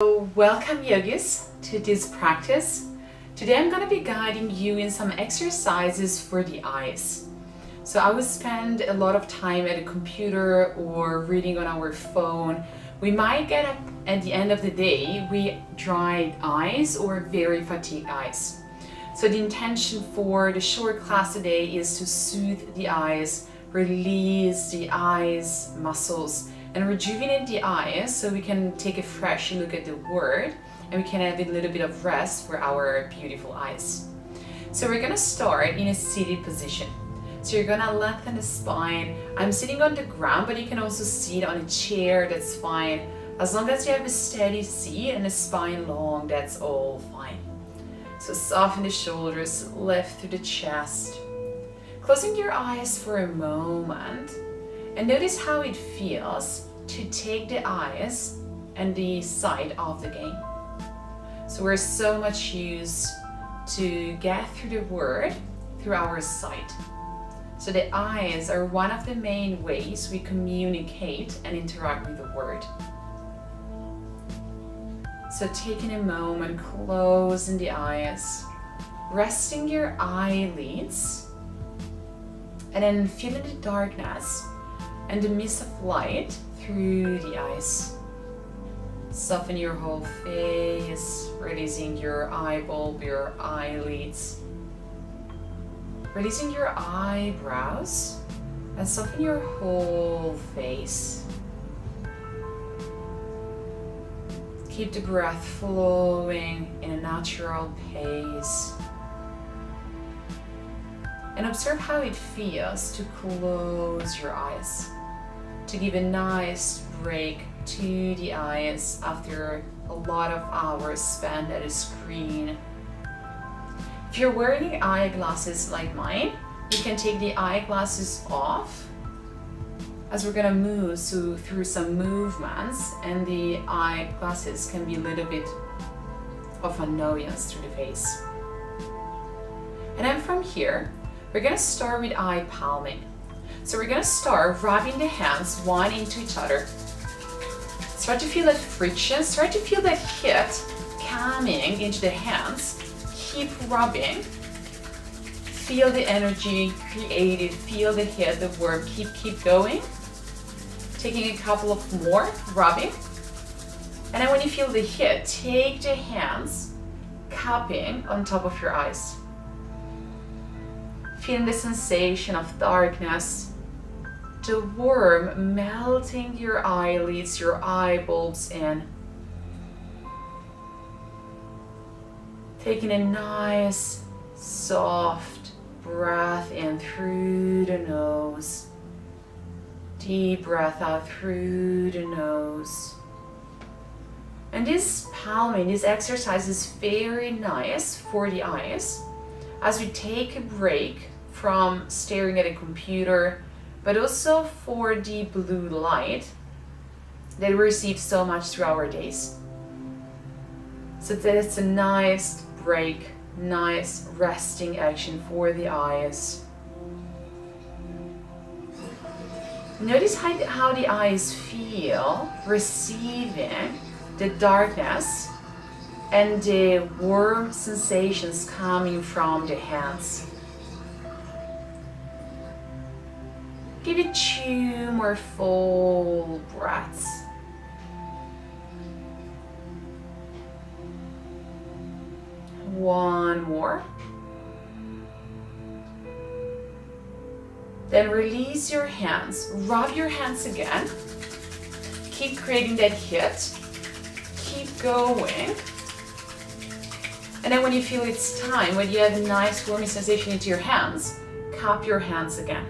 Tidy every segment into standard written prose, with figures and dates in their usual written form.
So welcome yogis to this practice. Today I'm going to be guiding you in some exercises for the eyes. So I will spend a lot of time at a computer or reading on our phone. We might get up at the end of the day with dry eyes or very fatigued eyes. So the intention for the short class today is to soothe the eyes, release the eyes muscles, and rejuvenate the eyes so we can take a fresh look at the world and we can have a little bit of rest for our beautiful eyes. So we're gonna start in a seated position. So you're gonna lengthen the spine. I'm sitting on the ground, but you can also sit on a chair, that's fine. As long as you have a steady seat and a spine long, that's all fine. So soften the shoulders, lift through the chest. Closing your eyes for a moment. And notice how it feels to take the eyes and the sight of the game. So we're so much used to get through the world through our sight. So the eyes are one of the main ways we communicate and interact with the world. So taking a moment, closing the eyes, resting your eyelids, and then feeling the darkness and the mist of light through the eyes. Soften your whole face, releasing your eye bulb, your eyelids. Releasing your eyebrows and soften your whole face. Keep the breath flowing in a natural pace. And observe how it feels to close your eyes, to give a nice break to the eyes after a lot of hours spent at a screen. If you're wearing eyeglasses like mine, you can take the eyeglasses off as we're gonna move through some movements, and the eyeglasses can be a little bit of annoyance through the face. And then from here, we're gonna start with eye palming. So we're gonna start rubbing the hands one into each other. Start to feel that friction, start to feel that heat coming into the hands. Keep rubbing. Feel the energy created, feel the heat, the warmth, keep going. Taking a couple of more rubbing. And then when you feel the heat, take the hands, cupping on top of your eyes. Feeling the sensation of darkness, the warmth melting your eyelids, your eye bulbs in. Taking a nice, soft breath in through the nose. Deep breath out through the nose. And this palming, this exercise is very nice for the eyes as we take a break from staring at a computer, but also for the blue light that we receive so much through our days. So that's a nice break, nice resting action for the eyes. Notice how the eyes feel receiving the darkness and the warm sensations coming from the hands. Give it 2 more full breaths. One more. Then release your hands. Rub your hands again. Keep creating that heat. Keep going. And then when you feel it's time, when you have a nice warm sensation into your hands, cup your hands again.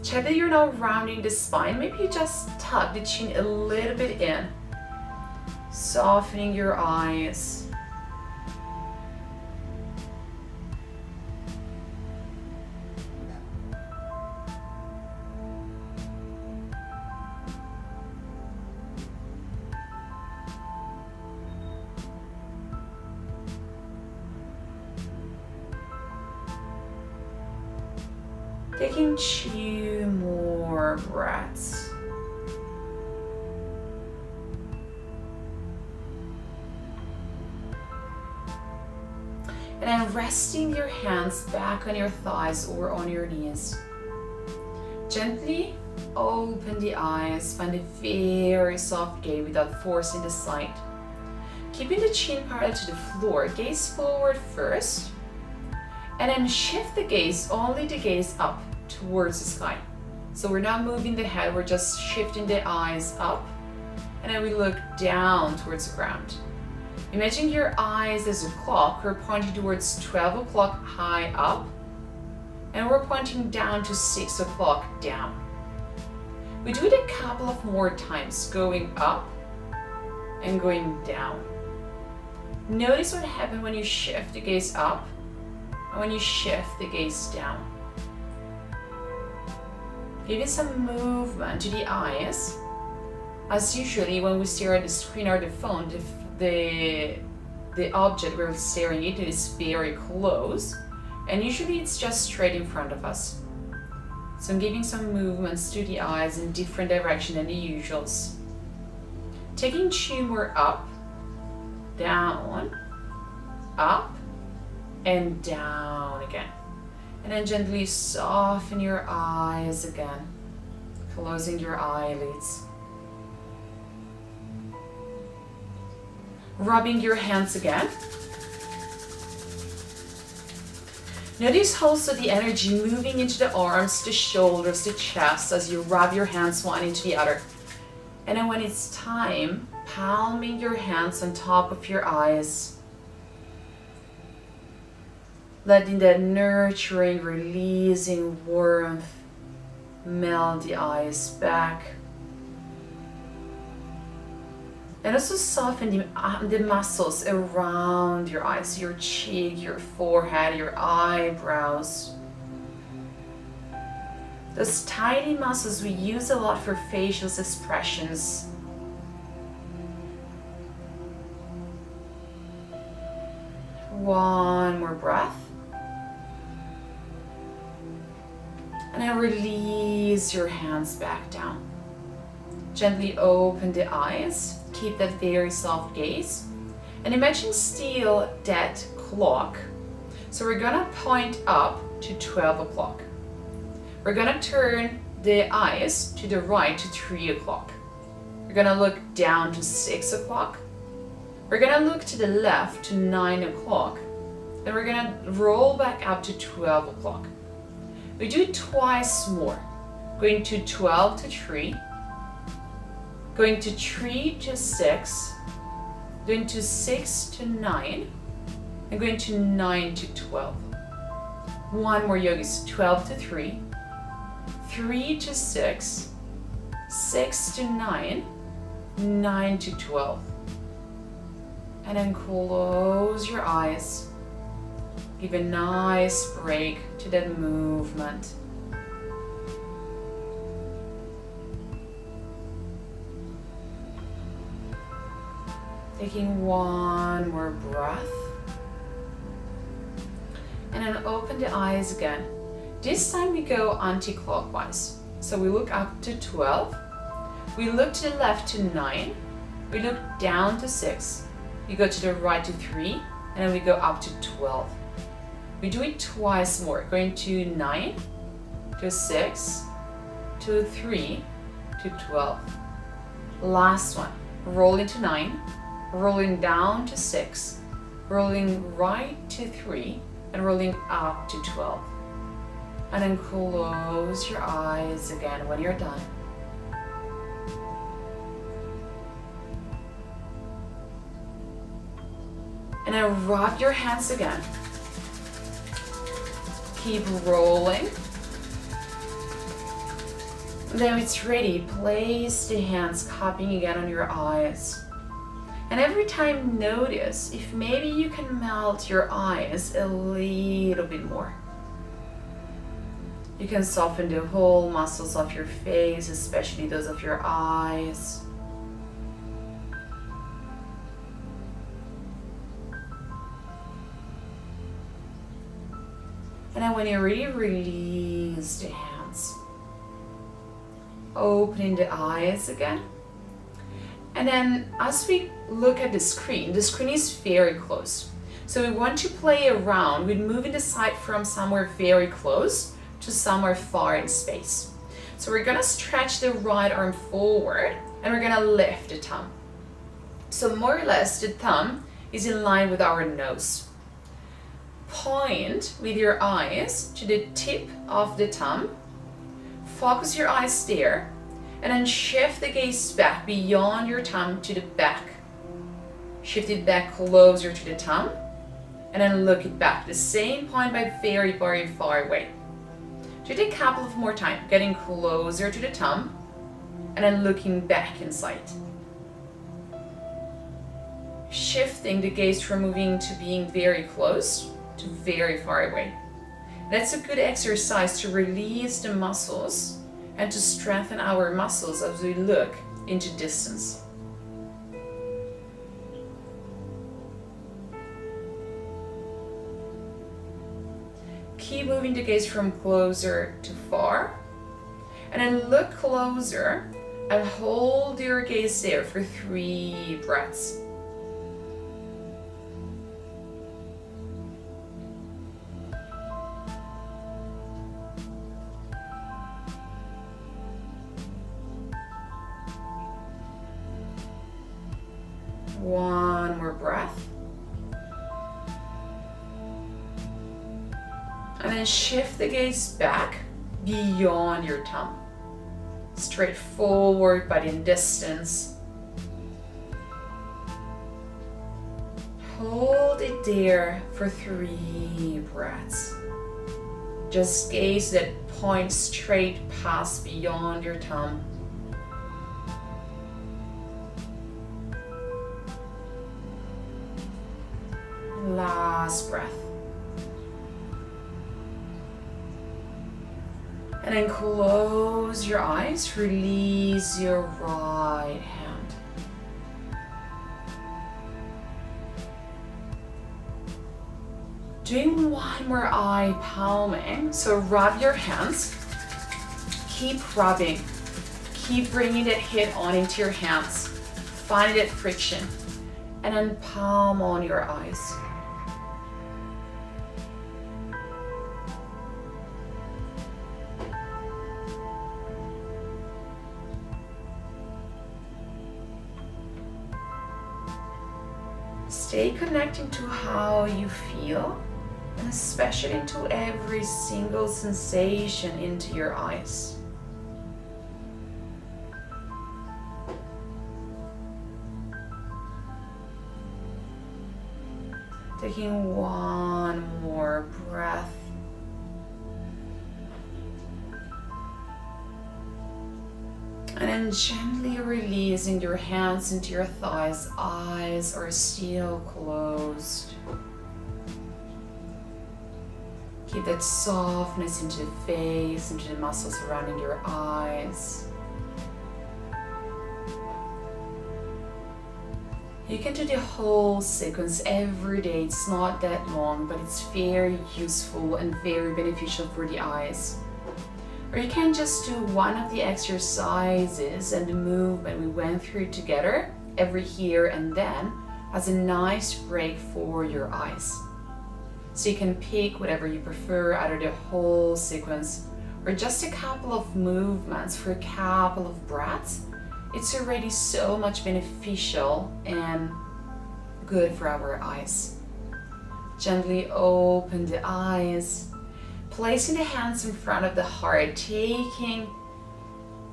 Check that you're not rounding the spine. Maybe you just tuck the chin a little bit in. Softening your eyes. Taking 2 more breaths. And then resting your hands back on your thighs or on your knees. Gently open the eyes, find a very soft gaze without forcing the sight. Keeping the chin parallel to the floor, gaze forward first, and then shift the gaze, only the gaze up towards the sky. So we're not moving the head, we're just shifting the eyes up, and then we look down towards the ground. Imagine your eyes as a clock. We're pointing towards 12 o'clock high up, and we're pointing down to 6 o'clock down. We do it a couple of more times, going up and going down. Notice what happens when you shift the gaze up and when you shift the gaze down. Give it some movement to the eyes. As usually when we stare at the screen or the phone, the object we're staring at is very close, and usually it's just straight in front of us. So I'm giving some movements to the eyes in different direction than the usuals. Taking 2 more up, down, up, and down again. And then gently soften your eyes again, closing your eyelids. Rubbing your hands again. Notice also the energy moving into the arms, the shoulders, the chest as you rub your hands one into the other. And then when it's time, palming your hands on top of your eyes. Letting that nurturing, releasing warmth melt the eyes back. And also soften the muscles around your eyes, your cheek, your forehead, your eyebrows. Those tiny muscles we use a lot for facial expressions. One more breath. And then release your hands back down. Gently open the eyes. Keep that very soft gaze. And imagine still that clock. So we're gonna point up to 12 o'clock. We're gonna turn the eyes to the right to 3 o'clock. We're gonna look down to 6 o'clock. We're gonna look to the left to 9 o'clock. Then we're gonna roll back up to 12 o'clock. We do it twice more. Going to 12 to 3. Going to 3 to 6. Going to 6 to 9. And going to 9 to 12. One more yogis. 12 to 3. 3 to 6. 6 to 9. 9 to 12. And then close your eyes. Give a nice break to that movement. Taking one more breath. And then open the eyes again. This time we go anti-clockwise. So we look up to 12. We look to the left to 9. We look down to 6. We go to the right to 3. And then we go up to 12. We do it twice more. Going to 9, to 6, to 3, to 12. Last one. Roll into 9. Rolling down to 6, rolling right to 3, and rolling up to 12. And then close your eyes again when you're done. And then rub your hands again. Keep rolling. Then when it's ready, place the hands cupping again on your eyes. And every time notice if maybe you can melt your eyes a little bit more. You can soften the whole muscles of your face, especially those of your eyes. And then when you're ready, release the hands. Opening the eyes again. And then as we look at the screen is very close. So we want to play around with moving the side from somewhere very close to somewhere far in space. So we're gonna stretch the right arm forward and we're gonna lift the thumb. So more or less the thumb is in line with our nose. Point with your eyes to the tip of the thumb. Focus your eyes there and then shift the gaze back beyond your thumb to the back. Shift it back closer to the thumb and then look it back. The same point but very, very far away. Do it a couple of more times, getting closer to the thumb and then looking back inside. Shifting the gaze from moving to being very close to very far away. That's a good exercise to release the muscles and to strengthen our muscles as we look into distance. Keep moving the gaze from closer to far and then look closer and hold your gaze there for 3 breaths. One more breath. And then shift the gaze back beyond your thumb. Straight forward but in distance. Hold it there for 3 breaths. Just gaze that point straight past beyond your thumb. Last breath. And then close your eyes, release your right hand. Doing one more eye palming, so rub your hands, keep rubbing, keep bringing that head on into your hands, find that friction, and then palm on your eyes. Stay connecting to how you feel, and especially into every single sensation into your eyes. Taking one more breath. And then gently releasing your hands into your thighs. Eyes are still closed. Keep that softness into the face, into the muscles surrounding your eyes. You can do the whole sequence every day. It's not that long, but it's very useful and very beneficial for the eyes. Or you can just do one of the exercises and the movement we went through together every here and then as a nice break for your eyes. So you can pick whatever you prefer, either the whole sequence or just a couple of movements for a couple of breaths. It's already so much beneficial and good for our eyes. Gently open the eyes. Placing the hands in front of the heart, taking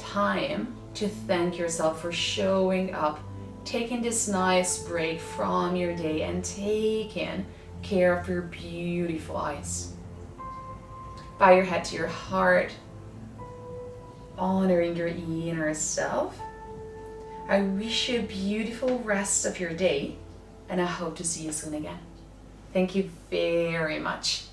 time to thank yourself for showing up, taking this nice break from your day and taking care of your beautiful eyes. Bow your head to your heart, honoring your inner self. I wish you a beautiful rest of your day and I hope to see you soon again. Thank you very much.